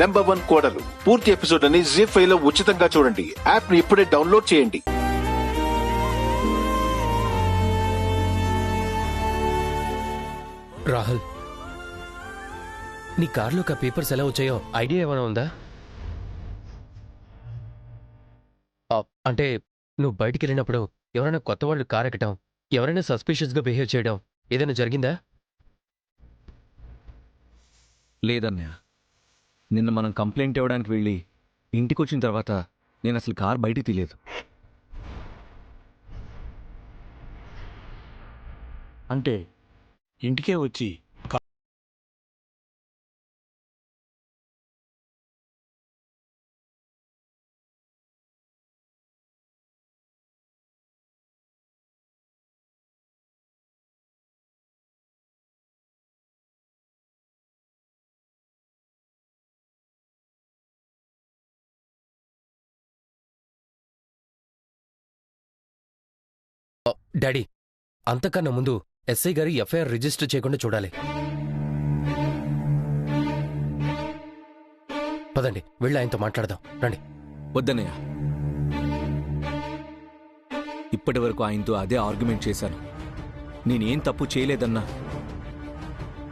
#1 కోడలు పూర్తి ఎపిసోడ్ అని ZEE5 లో ఉచితంగా చూడండి. యాప్ ని ఇప్పుడే డౌన్లోడ్ చేయండి. రాహుల్, నీ కార్లోకి ఆ పేపర్స్ ఎలా వచ్చాయో ఐడియా ఏమైనా ఉందా? అంటే నువ్వు బయటికి వెళ్ళినప్పుడు ఎవరైనా కొత్త వాళ్ళు కార్ ఎక్కటం, ఎవరైనా సస్పిషియస్గా బిహేవ్ చేయడం ఏదైనా జరిగిందా? లేదన్నయ్య, నిన్న మనం కంప్లైంట్ ఇవ్వడానికి వెళ్ళి ఇంటికి వచ్చిన తర్వాత నేను అసలు కార్ బయటికి తీయలేదు. అంటే ఇంటికే వచ్చి డాడీ, అంతకన్నా ముందు ఎస్ఐ గారు ఎఫ్ఐఆర్ రిజిస్టర్ చేయకుండా చూడాలి. పదండి, వెళ్ళి ఆయనతో మాట్లాడదాం. రండి. వద్దన్నయ్య, ఇప్పటి వరకు ఆయనతో అదే ఆర్గ్యుమెంట్ చేశాను. నేనేం తప్పు చేయలేదన్నా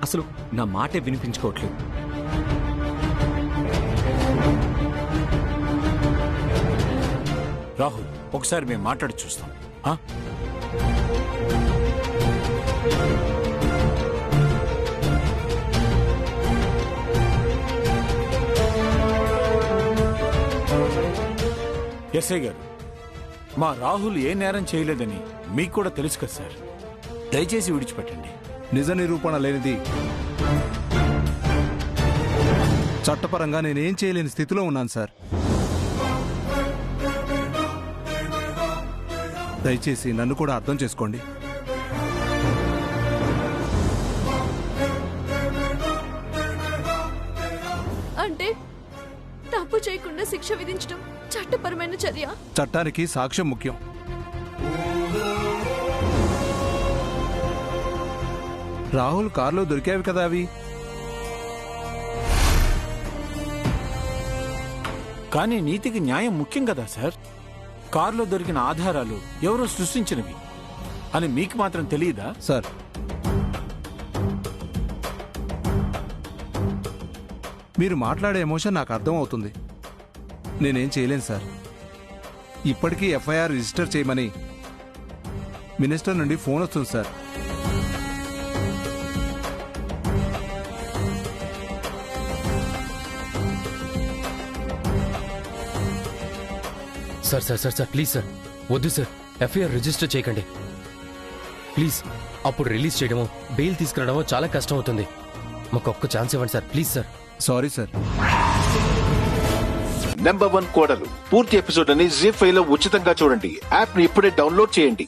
అసలు నా మాటే వినిపించుకోవట్లేదు. రాహుల్, ఒకసారి మేము మాట్లాడి చూస్తాం. ఎస్ఐ గారు, మా రాహుల్ ఏ నేరం చేయలేదని మీకు కూడా తెలుసు కదా సార్. దయచేసి విడిచిపెట్టండి. నిజ నిరూపణ లేనిది చట్టపరంగా నేనేం చేయలేని స్థితిలో ఉన్నాను సార్. దయచేసి నన్ను కూడా అర్థం చేసుకోండి. అంటే తప్పు చేయకుండా శిక్ష విధించడం చట్టపరమైన చర్య. చట్టానికి సాక్ష్యం ముఖ్యం. రాహుల్ కారులో దొరికావి కదా అవి. కానీ నీతికి న్యాయం ముఖ్యం కదా సార్. కారులో దొరికిన ఆధారాలు ఎవరో సృష్టించినవి అని మీకు మాత్రం తెలియదా సార్? మీరు మాట్లాడే ఎమోషన్ నాకు అర్థం అవుతుంది. నేనేం చేయలేను సార్. ఇప్పటికీ ఎఫ్ఐఆర్ రిజిస్టర్ చేయమని మినిస్టర్ నుండి ఫోన్ వస్తుంది sir. Sir sir sir sir please sir, వద్దు సార్. ఎఫ్ఐఆర్ రిజిస్టర్ చేయకండి ప్లీజ్. అప్పుడు రిలీజ్ చేయడమో బెయిల్ తీసుకురావడమో చాలా కష్టం అవుతుంది. మాకు ఒక్క ఛాన్స్ ఇవ్వండి sir, please sir. Sorry sir. #1 కోడలు పూర్తి ఎపిసోడ్ అని ZEE5 లో ఉచితంగా చూడండి. యాప్ ని ఇప్పుడే డౌన్లోడ్ చేయండి.